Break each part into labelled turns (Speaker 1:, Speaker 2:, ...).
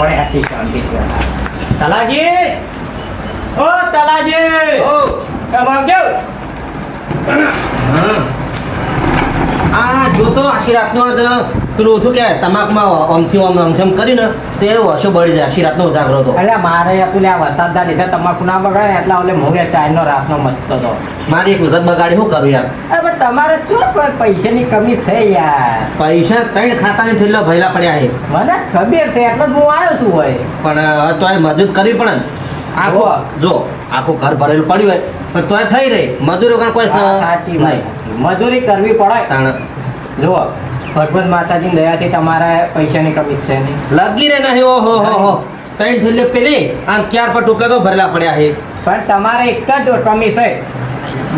Speaker 1: પડે આથી શાંતિ તલાજી ઓ તલાજી ઓ કેમ આવજો
Speaker 2: આ જો તો આશીર્વાદનો પેલું ઓછું કહેવાય તમાકમાં આમથી આમ કરીને તે વર્ષો બળી જાય આશીર્વાદનો ઉજાગરો હતો.
Speaker 1: એટલે મારે પેલે આ વરસાદના લીધે તમાકુ ના બગાડે ને એટલે ઓલે મોગે ચાયનો રાતનો મચતો હતો.
Speaker 2: મારી એક વખત બગાડી શું કરું યાર.
Speaker 1: પણ તમારે શું કોઈ પૈસાની કમી છે યાર.
Speaker 2: પૈસા 3 ખાતાની થેલા ભરેલા પડ્યા છે.
Speaker 1: મને ખબર છે એટલે જ હું આવ્યો છું હોય.
Speaker 2: પણ તોય મજૂર કરવી પડે ને. આખો જો આખું ઘર ભરેલું પડ્યું હોય પણ તોય થઈ રહી મજૂરી વગર કોઈ
Speaker 1: સાચી ભાઈ મજૂરી કરવી પડે.
Speaker 2: તાણ
Speaker 1: જુઓ ભગવત માતાજીની દયાથી તમારે પૈસાની કમી છે નહીં.
Speaker 2: લગી રે નહીં ઓહો હો 3 થેલી પેલી આમ ક્યાર પર ટોપલા તો ભરેલા પડ્યા છે.
Speaker 1: પણ તમારે એક જ કમી છે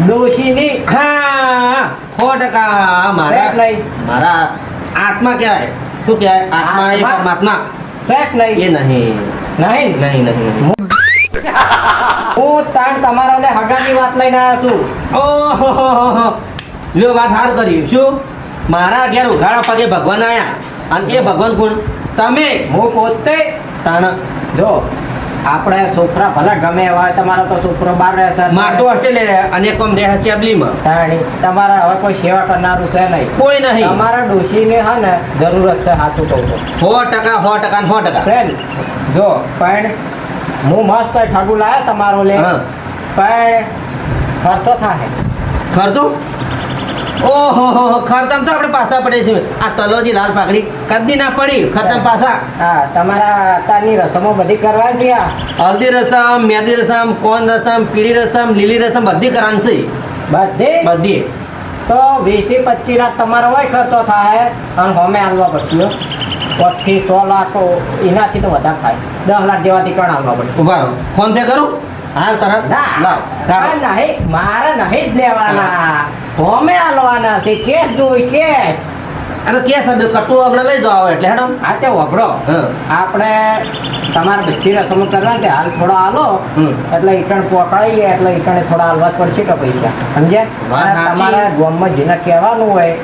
Speaker 1: ડોશીની.
Speaker 2: હા 100% મારા આત્મા કહેવાય શું કહેવાય આત્મા એ પરમાત્મા
Speaker 1: શેઠ નહીં
Speaker 2: એ નહીં
Speaker 1: નહીં
Speaker 2: નહીં નહીં
Speaker 1: હું તાણ તમારા ને હગાની વાત લઈને આવ્યો છું.
Speaker 2: ઓહો લ્યો વાત હાર કરી શું મારા ઘેર ઉઘાડા પગે ભગવાન આયા અને એ ભગવાન કોણ તમે
Speaker 1: હું પોતે
Speaker 2: તાણ
Speaker 1: જો આપણે છોકરા ભલે ગમે એવા હોય તમારો તો છોકરો બહાર રહે છે
Speaker 2: માર તો ઓસ્ટ્રેલિયા અને કોમ રહે ચેબલીમાં
Speaker 1: તાણી તમારે હવે કોઈ સેવા કરનારું છે નહીં.
Speaker 2: કોઈ નહીં
Speaker 1: તમારા ડોશીને હે ને જરૂરત છે સાચું કહું તો
Speaker 2: 100% 100%
Speaker 1: છે ને. જો પણ હું મસ્ત ઠગુ લાવ્યો તમારો લે
Speaker 2: હા.
Speaker 1: પણ ખર્ચો થાય
Speaker 2: ખર્ચો ઓહો ખર્ચમ તો આપણે પાછા પડે છે આ તલોજી લાલ પાકડી કદી ના પડી ખર્ચમ પાછા.
Speaker 1: હા તમારા અત્યારની રસમો બધી કરવાની છે આ
Speaker 2: હલ્દી રસમ મેદી રસમ કોન રસમ પીળી રસમ લીલી રસમ બધી કરવાની છે
Speaker 1: બધી
Speaker 2: બધી.
Speaker 1: તો 20-25 લાખ તમારો હોય ખર્ચો થાય અને હમે હાલવા પડશે 5 થી 100 લાખ એનાથી તો વધારે થાય 10 લાખ જેવાથી કણ હાલવા પડશે.
Speaker 2: ઉભા રહો ફોન પે કરું હાલ તરત લાવ
Speaker 1: નહીં મારે નહીં જ લેવાના હમે હાલવાના છે કેશ જોઈ કેશ.
Speaker 2: અને કે સાદું કટુ આપણે લઈ જાવ એટલે હેડો
Speaker 1: હા તે વગડો આપણે તમારે બધી રસમો કરવા કે હાલ થોડા હાલો એટલે ઈટણ પકડાઈએ એટલે ઈટણે થોડા હાલવા જ પડશે કે પૈસા સમજ્યા. તમારે ગામમાં જેને કહેવાનું હોય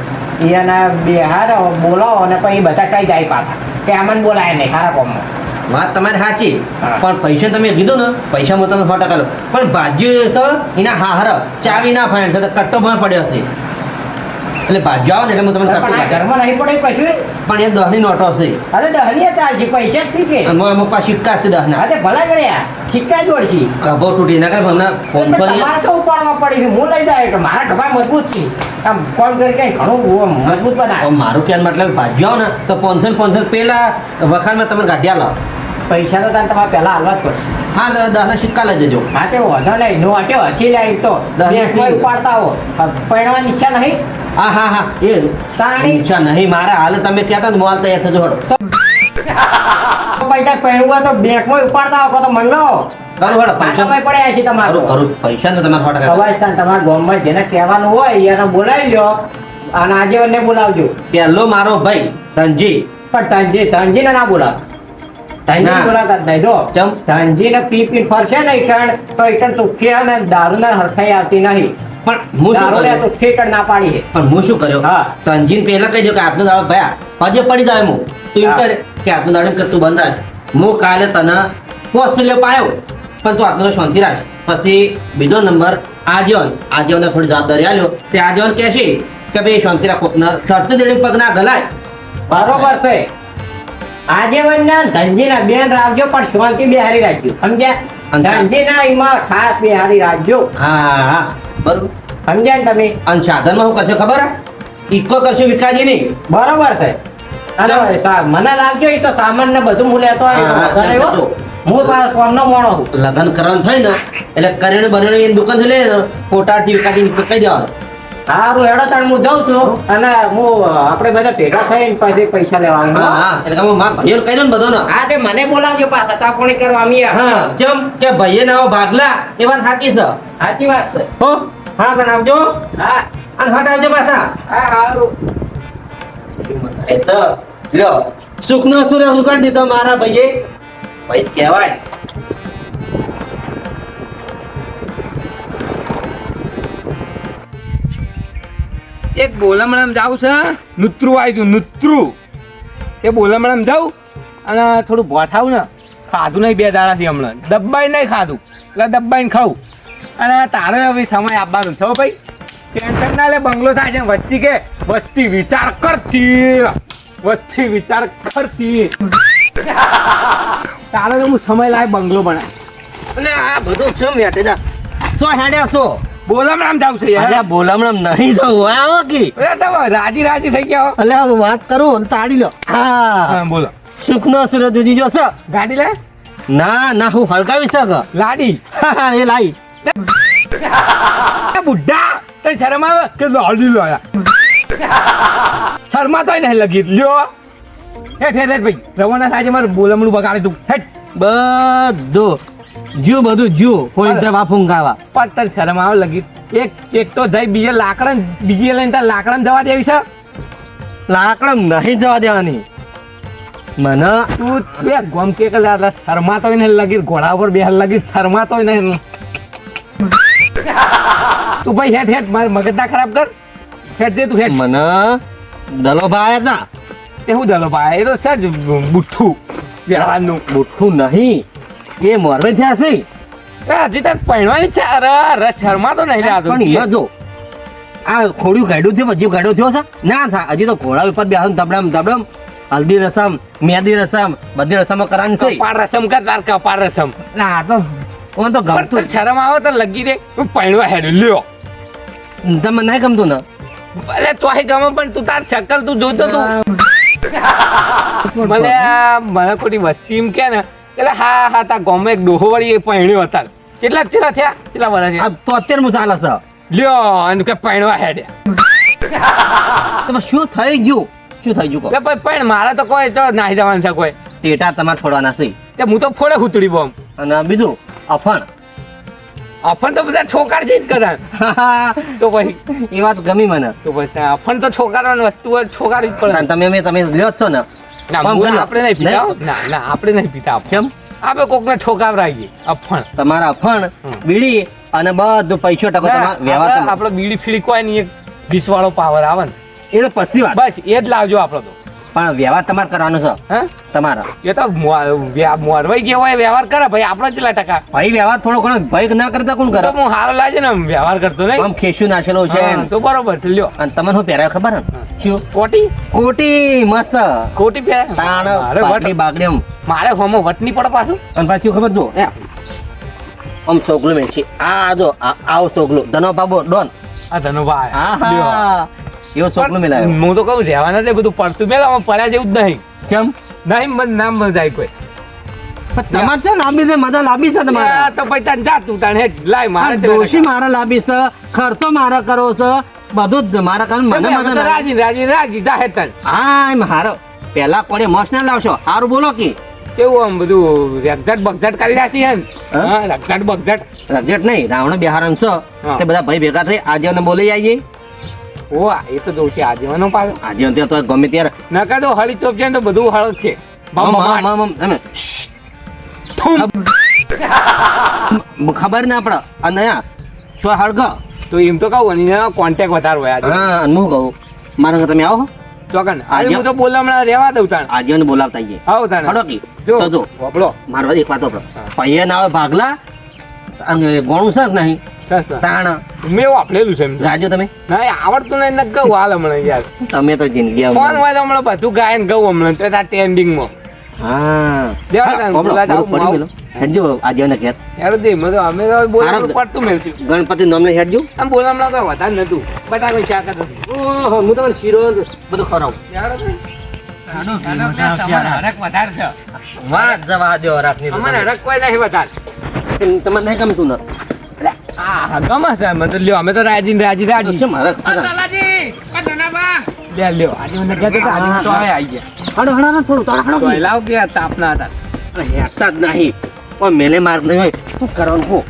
Speaker 1: એને બિહાર બોલાવો અને પછી બધા કઈ જાય પાછા કે આમાં બોલાય નહીં સારા ગામમાં.
Speaker 2: વાત તમારી સાચી પણ પૈસા તમે કીધું ને પૈસા હું તમે 100% લો પણ ભાજ્યો સર એના હાર ચાવી ના ફાઈન છે તો કટ્ટો પણ પડ્યો હશે એટલે ભાજ્યો આવે ને એટલે હું તમને કટ્ટો
Speaker 1: ઘરમાં નહીં પડે પછી
Speaker 2: પણ એ 10 ની નોટો હશે.
Speaker 1: અરે 10 ની ચાલશે પૈસા જ શીખે
Speaker 2: અમુક પાસે સિક્કા છે 10 ના.
Speaker 1: અરે ભલા ગણ્યા સિક્કા જોડશી
Speaker 2: કબો તૂટી ના કરે હમણાં ફોન પર
Speaker 1: તમારે તો ઉપાડવા પડી છે હું લઈ જાય તો મારા ઢબા મજબૂત છે આમ કોણ કરી કઈ ઘણું મજબૂત બનાવે.
Speaker 2: મારું ક્યાં મતલબ ભાજ્યો ને તો 500 પેલા વખાણમાં તમે ગાંઠિયા લાવો
Speaker 1: પૈસા તો તારે તમારે પહેલા હાલવા જ પડશે.
Speaker 2: હા 10 ના સિક્કા લઈ જજો.
Speaker 1: હા તે વાંધો નહીં નો આટે હસી લે તો કોઈ ઉપાડતા હો પહેરવાની ઈચ્છા નહીં.
Speaker 2: હા એ
Speaker 1: તાણી
Speaker 2: ઈચ્છા નહીં મારે હાલ તમે કહેતા ને મોલ તૈયાર થજો હડો
Speaker 1: પૈસા પહેરવું હોય તો બેંકમાં ઉપાડતા હો તો મંડો
Speaker 2: કરું હડો પૈસા
Speaker 1: પડ્યા છે તમારું
Speaker 2: કરું પૈસા તો તમારે 100%
Speaker 1: અવાજ તમારા ગામમાં જેને કહેવાનું હોય એને બોલાવી લો અને આજે બોલાવજો.
Speaker 2: પેલો મારો ભાઈ ધનજી
Speaker 1: પણ ધનજી ને ના બોલાવ ધનજી બોલાતા જ નહીં. જો
Speaker 2: ચમ
Speaker 1: ધનજી ને પી ફરશે ને ઈકણ તો ઈકણ તુખી અને દારૂ ને હરસાઈ આવતી નહીં.
Speaker 2: પણ હું શું
Speaker 1: દારૂ ને
Speaker 2: કર્યું
Speaker 1: તુખી ઈકણ ના પાડી છે.
Speaker 2: પણ હું શું કર્યો
Speaker 1: હા.
Speaker 2: તંજીન પહેલા કહી દો કે આજનો દાડો ભયા પજે પડી જાય હું તું એમ કરે કે આજનો દાડો કે તું બંધ રાખ હું કાલે તને પોસ્ટલે પાયો પણ તું આજનો શાંતિ રાખ. પછી બીજો નંબર આજીવન થોડી જવાબદારી આલ્યો તે આજીવન કહે છે કે ભાઈ શાંતિ રાખો શરત દેડી પગ ના ગલાય
Speaker 1: બરોબર છે. આજે વન્યા ધનજી ના બેન રાખજો પણ શાંતિ બિહારી રાખજો સમજ્યા. ધનજી ના એમાં ખાસ બિહારી રાખજો.
Speaker 2: હા બરોબર
Speaker 1: સમજ્યા ને તમે.
Speaker 2: અને સાધનમાં શું કરશો ખબર ઈકો કરશો વિકાજી નહીં
Speaker 1: બરોબર છે. અને મને લાગજો એ તો સામાન ને બધું હું લેતો હોય હું કોમનો મોણો છું.
Speaker 2: લગ્ન કરવાનું થાય ને એટલે કરીને બને એની દુકાન થી લે ને ફોટાથી વિકાજી કહી દેવાનું.
Speaker 1: સારું હેડો તાણ હું જાઉં છું અને હું આપણે બધા ભેગા થઈને પછી પૈસા લેવા
Speaker 2: હા એટલે કે મારા ભાઈઓ કહી દો ને બધો ને
Speaker 1: હા તે મને બોલાવજો પાછા ચાપણી કરવા અમે
Speaker 2: હા જેમ કે ભાઈએ ના ભાગલા એ વાત સાચી છે.
Speaker 1: સાચી વાત છે.
Speaker 2: હો હા પણ આવજો
Speaker 1: હા
Speaker 2: અને હટ આવજો પાછા.
Speaker 1: હા સારું
Speaker 2: લ્યો સુખનો સુર ઉકાળી દીધો મારા ભાઈએ ભાઈ જ કહેવાય.
Speaker 3: એક બોલમણામ જાવ છે નુત્રું આવી ગયું નુત્રું એ બોલમણામ જાઉં અને થોડું ભોઠાવું ને ખાધું નહીં 2 દાડાથી હમણાં દબાઈ નહીં ખાધું એટલે દબાઈને ખાવું અને તારે હવે સમય આપવાનો છો ભાઈ ટેન્શન ના લે બંગલો થાય છે વસ્તી કે વસ્તી વિચાર કરતી તારે તો હું સમય લાય બંગલો બના
Speaker 2: અને આ બધું છે મેટે જા
Speaker 3: સો હેડ્યા સો બોલમણામ જાવ છે યાર
Speaker 2: અલ્યા બોલામણામ નહીં જવું આવો કી
Speaker 3: અરે તમે રાજી થઈ ગયા હો.
Speaker 2: અલ્યા હું વાત કરું તાડી લો હા
Speaker 3: હા બોલો
Speaker 2: સુખનો સૂરજ ઉજી જો છે
Speaker 3: ગાડી લે
Speaker 2: ના હું હલકાવી શક
Speaker 3: લાડી
Speaker 2: એ લાઈ
Speaker 3: એ બુઢા તને શરમ આવે કે લાડી લાયા શરમા તોય નહીં લગી લ્યો હેઠ ભાઈ રવાના સાજે મારે બોલમણું બગાડી તું હેઠ
Speaker 2: બધું જ્યુ કોઈ રીતે વાફું ગાવા
Speaker 3: પણ તને શરમ આવે લગી એક તો જઈ બીજે લાકડા બીજી લઈને તાર લાકડા જવા દેવી છે
Speaker 2: લાકડમ નહીં જવા દેવાની મને
Speaker 3: તું બે ગોમ કે શરમા તોય નહીં લગી ઘોડા ઉપર બેહાર લગી શરમા તોય નહીં તું ભાઈ હેઠ મારે મગજ ના ખરાબ કર હેઠ જે તું હેઠ
Speaker 2: મને દલો ભાઈ હતા
Speaker 3: તે હું દલો ભાઈ એ તો છે જ બુઠ્ઠું વ્યવહારનું
Speaker 2: બુઠ્ઠું નહીં એ મોરવે થયા છે
Speaker 3: હજી તાર પહેણવાની છે અરે શર્મા તો નહીં લાવતો
Speaker 2: પણ એમાં જો આ ખોડ્યું કાઢ્યું છે હજી કાઢ્યો થયો છે ના થા હજી તો ઘોડા ઉપર બેહન તબડમ હલ્દી રસમ મેદી રસમ બધી રસમો કરવાની છે
Speaker 3: કપાળ રસમ કર તાર કપાળ રસમ
Speaker 2: ના તો ઓન તો ગમતું
Speaker 3: શરમ આવે તો લગી દે તું પહેણવા હેડ લ્યો
Speaker 2: તમને નહીં ગમતું ને
Speaker 3: ભલે તો ગમે પણ તું તાર શકલ તું જોતો તું મને ખોટી વસ્તી એમ કે ને એટલે હા તાર ગમે એક ડોહો વળી પહેણ્યો હતા કેટલા થયા કેટલા વર્ષ
Speaker 2: આ તો અત્યારે હું ચાલે છે
Speaker 3: લ્યો અને કે પહેણવા હેડ્યા
Speaker 2: તમે શું થઈ ગયું
Speaker 3: પણ મારે તો કોઈ તો નાહી જવાનું છે કોઈ
Speaker 2: ટેટા તમારે છોડવાના છે
Speaker 3: તે હું તો ફોડે હુતડી બોમ
Speaker 2: અને બીજું અફણ
Speaker 3: અફણ તો બધા ઠોકાર છે જ કદાચ તો પછી
Speaker 2: એ વાત ગમી મને
Speaker 3: તો પછી અફણ તો ઠોકારવાની વસ્તુ હોય ઠોકારવી જ પડે
Speaker 2: તમે લ્યો જ છો ને
Speaker 3: ના આપણે નહીં પીતા હો. ના આપણે નહીં પીતા
Speaker 2: કેમ
Speaker 3: આપણે કોકને ઠોકાવરાઈએ અફણ
Speaker 2: તમારા અફણ બીડી અને બધું પૈસો ટકો તમારા વ્યવહાર
Speaker 3: આપણે બીડી ફીડી કોઈ નહીં એક 20 વાળો પાવર આવે ને
Speaker 2: એ તો પછી વાત
Speaker 3: બસ એ જ લાવજો આપણો તો
Speaker 2: પણ વ્યવહાર તમારે કરવાનો છે
Speaker 3: હા
Speaker 2: તમારા
Speaker 3: એ તો મોરવાઈ ગયો હોય વ્યવહાર કરે ભાઈ આપણો કેટલા ટકા
Speaker 2: ભાઈ વ્યવહાર થોડો ઘણો ભય ના કરતા કોણ કરે
Speaker 3: તો હું હારો લાગે ને વ્યવહાર કરતો નહીં
Speaker 2: આમ ખેસ્યું નાખેલો છે
Speaker 3: હા, તો બરોબર છે લ્યો
Speaker 2: અને તમને શું પહેરાવે ખબર ને શું
Speaker 3: કોટી
Speaker 2: કોટી મસ્ત
Speaker 3: કોટી પહેરે
Speaker 2: તાણ
Speaker 3: મારે
Speaker 2: બાકડી બાકડી આમ
Speaker 3: મારે હોમો વટ નહીં પડે પાછું
Speaker 2: અને પાછું ખબર જો આમ સોગલું મેં છે આ જો આવો સોગલું ધનો બાબો ડોન
Speaker 3: આ ધનુભાઈ
Speaker 2: આહા એવો સોગલું મેલાયો
Speaker 3: હું તો કહું રહેવાના છે બધું પડતું મેલામાં પડ્યા જેવું જ નહીં
Speaker 2: ચમ
Speaker 3: નહીં મને નામ મજાય કોઈ
Speaker 2: તમારે છે લાંબી છે મજા લાંબી છે તમારે
Speaker 3: આ તો પછી તને જા તું તાણે હેડ લાય મારે
Speaker 2: દોષી મારા લાંબી છે ખર્ચો મારા કરો છે બધું જ મારા કારણ મને મજા ના
Speaker 3: રાજી જા હેડ તને
Speaker 2: હા મારો પેલા કોડે મસ્ત ના લાવશો સારું બોલો કે
Speaker 3: કેવું આમ બધું રગઝટ બગઝટ કરી રાખી હે ને
Speaker 2: હા?
Speaker 3: હા રગઝટ બગઝટ
Speaker 2: રજેટ નહીં રાવણ બિહારન છે
Speaker 3: હા.
Speaker 2: તે બધા ભાઈ ભેગા થઈ આજે બોલી આવીએ
Speaker 3: ઓ એ તો જોઉં છે આજીવનો પાડો
Speaker 2: આજે ત્યાં તો ગમે ત્યારે
Speaker 3: નકર તો હળી ચોપ છે ને તો બધું હળ છે
Speaker 2: ખબર ના પડે અને છો હળગ
Speaker 3: તો એમ તો કહું અને કોન્ટેક્ટ વધારે હોય આજે
Speaker 2: હા અને હું કહું મારા ઘરે તમે આવો
Speaker 3: ચોકન
Speaker 2: આજે-
Speaker 3: આજે હું તો બોલામણા રહેવા દઉં તાણ
Speaker 2: આજે બોલાવતા આવીએ
Speaker 3: આવો તાણ
Speaker 2: હડો કી
Speaker 3: જો
Speaker 2: તો જો
Speaker 3: વાપરો
Speaker 2: મારવા એક વાત આપણો પૈયા ના આવે ભાગલા અને ગોણું છે કે નહીં
Speaker 3: સરસ
Speaker 2: તાણ
Speaker 3: મેં વાપરેલું છે એમ તો.
Speaker 2: રાજો તમે
Speaker 3: ના એ આવડતું નહીં ને ગઉં હાલ હમણાં યાર
Speaker 2: તમે તો જિંદગી
Speaker 3: ફોન હોય તો હમણાં બધું ગાયન ગઉં હમણાં તો તાર ટ્રેન્ડિંગમાં
Speaker 2: હા
Speaker 3: દેવા તાન, બોલા જાઉં, હું આવું.
Speaker 2: હેડજો આજે ને ઘેર
Speaker 3: યાર દે મને તો અમે તો બોલામણું
Speaker 2: આરામ.
Speaker 3: પડતું મેળવ્યું
Speaker 2: ગણપતિ નામ ને હેડજો
Speaker 3: આમ બોલામણા તો વધારે નતું બટાકા ચા કરતો
Speaker 2: ઓહો હું તમને શીરો બધું ખરાવ
Speaker 3: હરક વધારે છે
Speaker 2: વાત જવા દો રાખની
Speaker 3: અમારે હરક કોઈ નહીં વધારે
Speaker 2: તમને નહીં ગમતું ને
Speaker 3: આ ગમે છે અમે તો લ્યો અમે તો રાજી
Speaker 2: કેમ હરખ છે?
Speaker 3: લે લ્યો આજે મને કહેતો તો આજે તો હવે આવી ગયા
Speaker 2: હડો હડો હડો, થોડું તાળ હડો
Speaker 3: તો લાવ કે તાપના હતા
Speaker 2: અરે હેઠતા જ નહીં પણ મેલે માર્ગ નહીં હોય શું કરવાનું હો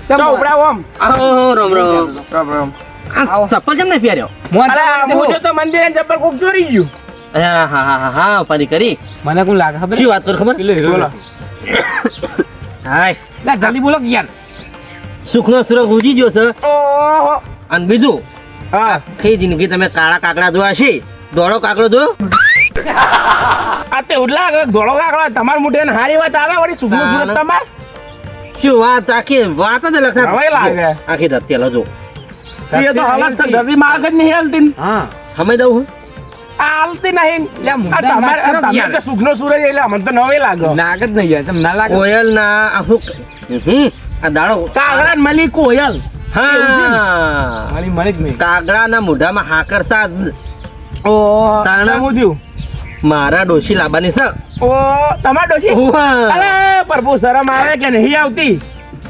Speaker 3: તો ઉપડાવો આમ
Speaker 2: આહો રામ રામ
Speaker 3: રામ
Speaker 2: આ ચપ્પલ કેમ નહીં પહેર્યો
Speaker 3: તો મંદિર જબ્બર કોક ચોરી ગયું
Speaker 2: હા હા હા હા હા ઉપાધિ કરી
Speaker 3: મને કોણ લાગે ખબર
Speaker 2: શું વાત કર ખબર
Speaker 3: પેલો હીરો લાગે.
Speaker 2: હાય
Speaker 3: લા જલ્દી બોલો કે યાર
Speaker 2: સુખનો સુરગ ઉજી ગયો છે
Speaker 3: ઓહો
Speaker 2: અને બીજું
Speaker 3: હા
Speaker 2: આખી જિંદગી તમે કાળા કાકડા જોયા છે દોડો કાકડો જોયો
Speaker 4: આ તો એવું જ લાગે ધોળો કાકડો તમારા મોઢે ને હારી વાત આવે વળી સુખનું સુરત તમાર
Speaker 2: શું વાત આખી વાત જ લખતા
Speaker 4: હવે લાગે.
Speaker 2: આખી ધરતી હલો જો
Speaker 4: એ તો હાલત છે ધરતી માં આગળ નહીં હાલતી ને.
Speaker 3: હા
Speaker 2: હમે દઉં હું
Speaker 4: આ હાલતી નહીં
Speaker 3: એટલે આ
Speaker 4: આ
Speaker 3: મુદ્દા
Speaker 4: તમારે
Speaker 3: વાત કરો
Speaker 4: તમે
Speaker 3: યાર.
Speaker 4: તો સુખનો સૂરજ એટલે અમને તો નવે લાગે
Speaker 3: લાગે જ નહીં યાર તમને ના લાગે
Speaker 2: કોયલ ના આખું આ દાડો
Speaker 4: કાગડા ને મળી કોયલ
Speaker 2: હા
Speaker 3: મારી મળી જ નહીં
Speaker 2: કાગડાના મોઢામાં હાકર સાજ
Speaker 4: ઓ
Speaker 2: તાણા.
Speaker 4: શું થયું?
Speaker 2: મારા ડોશી લાવવાની છે
Speaker 4: ઓ તમાર ડોશી
Speaker 2: ઉવ્વા.
Speaker 4: અરે પ્રભુ શરમ આવે કે નહીં આવતી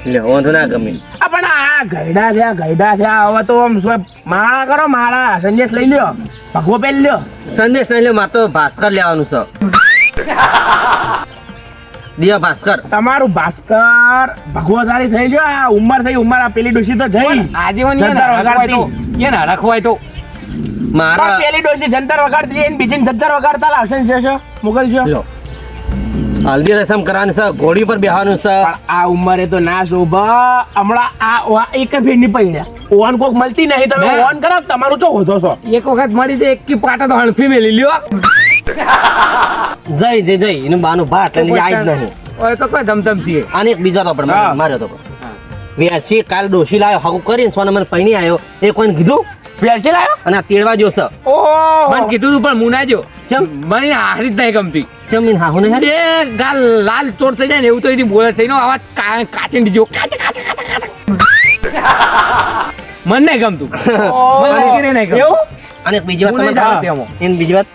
Speaker 2: લે વાંધો ના ગમે
Speaker 4: આ પણ આ ગયડા થયા હવે તો આમ શું માળા કરો માળા સંદેશ લઈ લ્યો ભગવો પહેરી લ્યો
Speaker 2: સંદેશ નહીં લે મારે તો ભાસ્કર લેવાનું છે દિયા ભાસ્કર
Speaker 4: તમારું ભાસ્કર ભગવો તારી થઈ ગયો આ ઉંમર થઈ ઉંમર આ પેલી ડોશી તો જઈ
Speaker 3: આજીવન
Speaker 4: જંતર વગાડતી.
Speaker 3: એને હરખવાય તો
Speaker 2: મારા
Speaker 4: પણ પેલી ડોશી જંતર વગાડતી જઈને બીજી જંતર વગાડતા લાવશે ને છે મોકલ છે
Speaker 2: લો હલ્દી રસમ કરવાની છે ઘોડી પર બેહવાનું છે
Speaker 4: પણ આ ઉંમરે તો ના શોભા હમણાં આ એક ફેર ની પડ્યા ઓન કોક મળતી નહીં તમે
Speaker 3: ના.
Speaker 4: ઓન કરાવ તમારું ચો હોતો છો
Speaker 3: એક વખત મળી દે એક કી પાટા તો હણફી મેલી લ્યો
Speaker 2: જઈ એનું બાનું ભાત એટલે આઈ જ નહીં
Speaker 3: ઓય તો કોઈ ધમધમ છીએ
Speaker 2: અને એક બીજો તો પણ
Speaker 4: હા.
Speaker 2: માર્યો તો વ્યાસી કાલ ડોશી લાવ્યો હગું કરીને સોના મને પૈણી આવ્યો એ કોઈને કીધું
Speaker 4: પેરસી લાયો
Speaker 2: અને આ તેડવા જોશે
Speaker 4: ઓહ
Speaker 3: મને કીધું તું પણ હું ના જો
Speaker 2: ચમ
Speaker 3: મને હારી જ નહીં ગમતી
Speaker 2: જમીન હાહુ ને
Speaker 3: બે ગાલ લાલ ચોર થઈ જાય ને એવું તો એની બોલે થઈને આવાજ કાચીંડી જેવો કાચે કાચે કાચે કાચે મને નહીં ગમતું મને લાગી નહીં ગમતું.
Speaker 4: એવું
Speaker 2: અને એક બીજી વાત
Speaker 3: હું
Speaker 2: તમે
Speaker 3: નહીં જાણતો
Speaker 2: જાણો?
Speaker 3: એમાં.
Speaker 2: એની બીજી વાત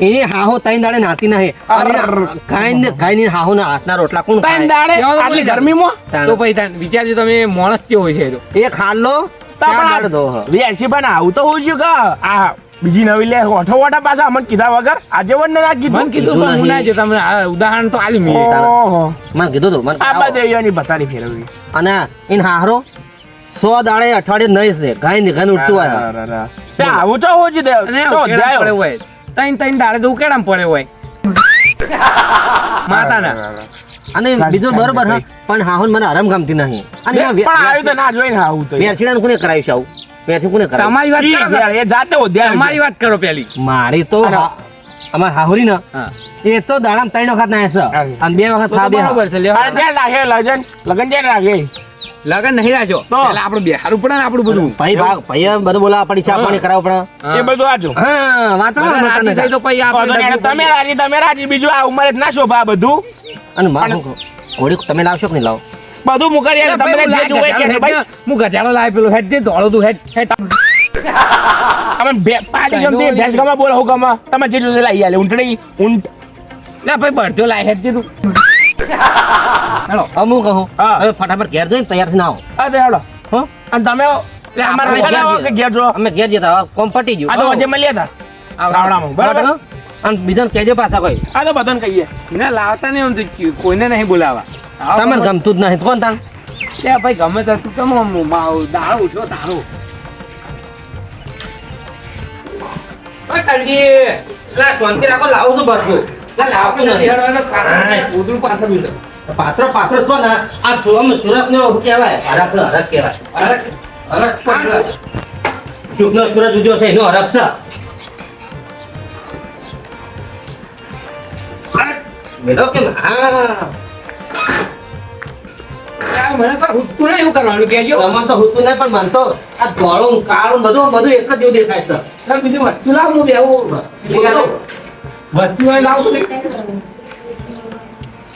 Speaker 2: એની હાહો તૈન દાડે નાતી નહીં અને ગાયની હાહો ના હાથના રોટલા કોણ
Speaker 4: ટાઈમ
Speaker 2: ખાય?
Speaker 4: દાડે
Speaker 3: કેવાનું
Speaker 4: આટલી
Speaker 3: બોલી
Speaker 4: ગરમીમાં
Speaker 3: તો પછી તાન વિચારજો તમે માણસ કેવો હોય છે એ તો.
Speaker 2: એ ખાલો ચાર દાડે ધો હ.
Speaker 4: વેરસી પણ આવું તો હું છું કે આ બીજી નવી લે ઓઠો ઓઠા પાછા અમને કીધા વગર આજે વન ના
Speaker 3: મને
Speaker 4: કીધું
Speaker 3: કીધું પણ હું ના જો તમે આ ઉદાહરણ તો આલી મી
Speaker 4: ઓહો
Speaker 2: મને કીધું તું મને
Speaker 4: આ
Speaker 2: આવો.
Speaker 4: દેવીઓની બતાડી ફેરવી
Speaker 2: અને એન હાહરો 100 દાડે અઠવાડિયે નહીં છે ગાય ને ગાય ઉઠતું આવ્યા
Speaker 4: તે આવું તો હું જ દે
Speaker 3: અને
Speaker 4: તો
Speaker 3: ઉકેડામ
Speaker 4: જાય
Speaker 3: પડે હોય તૈન તૈન દાડે તો ઉકેડામ પડે હોય માતાના
Speaker 2: અને બીજું બરોબર હા પણ હાહો મને આરામ ગમતી નહીં અને
Speaker 4: પણ આવ્યું તો ના જોઈને આવું તો
Speaker 2: વેરસીડાને કોને કરાવ્યું છે આવું વેરસી કોને કરાવ્યું
Speaker 3: તમારી વાત કરો કે-
Speaker 4: એ જાતે ઉદ્યા
Speaker 3: તમારી વાત કરો પેલી
Speaker 2: મારી તો અમાર હાહુરી ને
Speaker 3: હા
Speaker 2: એ તો દાડામાં 3 વખત ના છે અને 2 વખત
Speaker 3: તો
Speaker 2: ખા બે
Speaker 3: બરોબર છે લ્યો.
Speaker 4: ત્યાં રાખે લગન લગન ત્યાં રાખે
Speaker 3: લગન નહીં રાખ્યો
Speaker 4: તો?
Speaker 3: એટલે આપણું બેહારું પડે ને આપણું બધું
Speaker 2: ભાઈ બધું બોલાવા પડી ચા પાણી કરાવવું પડે
Speaker 3: હા.
Speaker 4: એ બધું આજો
Speaker 2: હા વાત
Speaker 3: મને રાજી થઈ તો પછી આપણે
Speaker 4: તમે રાજી બીજું આ ઉંમરે જ ના શોભા આ બધું
Speaker 2: અને ઘોડી તમે લાવશો કે નહીં લાવો
Speaker 4: બધું મુકારી આલે. તમને જે જોવે કે નહીં ભાઈ
Speaker 3: હું ગજાડો લાવી પેલું હેડ જે દોડો તું હેડ હેડ
Speaker 4: અમે પાર્ટી ગમતી ભેંસ ગમે બોલો હું ગમે તમે જે જોવે લઈ આલે ઊંટણી ઊંટ
Speaker 3: લે ભાઈ બળજો લાવી હેડ જે તું હેલો
Speaker 2: અમુક કહું
Speaker 4: હા.
Speaker 2: હવે ફટાફટ ઘેર જઈને તૈયાર થઈને આવો
Speaker 4: આ તો હેડો
Speaker 2: હો
Speaker 4: અને તમે
Speaker 3: લે
Speaker 4: અમારા
Speaker 3: આપણે
Speaker 4: ઘરે આવો કે ઘેર જો
Speaker 2: અમે ઘેર જતા હવે કોમ પટી ગયું
Speaker 4: આ તો વચ્ચે મળ્યા હતા ગામડામાં બરાબર
Speaker 2: બરાબર અને બીજાને કહેજો પાછા કોઈ
Speaker 4: આ તો બધાને કહીએ
Speaker 3: એને લાવતા નહીં આમ તો કોઈને નહીં બોલાવા
Speaker 2: તમને ગમતું જ નહીં કોણ તાન
Speaker 3: લે ભાઈ ગમે તે તું કેમ આમ દાડો ઉઠ્યો તારો ઓય કલજી
Speaker 2: લા શાંતિ રાખો લાવું તો બસું લા લાવતું નહીં
Speaker 3: ઉદરું પાથરું છે
Speaker 2: પાત્રો તો ને આ સુરત નો કહેવાય હરક કહેવાય
Speaker 3: અરે અરે પણ
Speaker 2: ચૂકનો સુરત ઉદ્યો છે એનો હરક છે બેડો કે હા
Speaker 3: મને તો ઉઠતું નહીં એવું કરવાનું કેજો
Speaker 2: તમને તો હોતું નહીં પણ મન તો આ ધોળું કાળું બધું એક જ જેવું દેખાય છે
Speaker 3: તમે બીજું વસ્તુ લાવ હું બેવું વસ્તુ હોય લાવ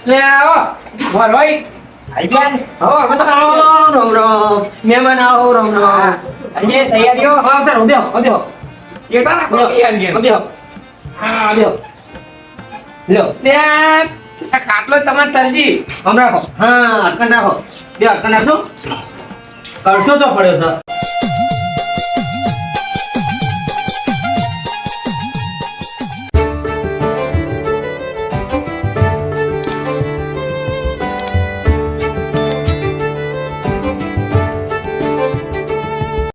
Speaker 3: લે આવો બોલ ભાઈ આઈ ગયા હો અમે તો આવો
Speaker 2: રામ રામ મહેમાન આવો રામ રામ
Speaker 3: આજે તૈયારીઓ
Speaker 2: હા તાર ઉભો ઉભો
Speaker 3: કેટા રાખો તૈયારી
Speaker 2: ઉભો હા ઉભો લ્યો
Speaker 3: લે આ ખાટલો તમારે તરજી
Speaker 2: હમ રાખો હા અટકન રાખો બે અટકન રાખો કરશો તો પડ્યો સર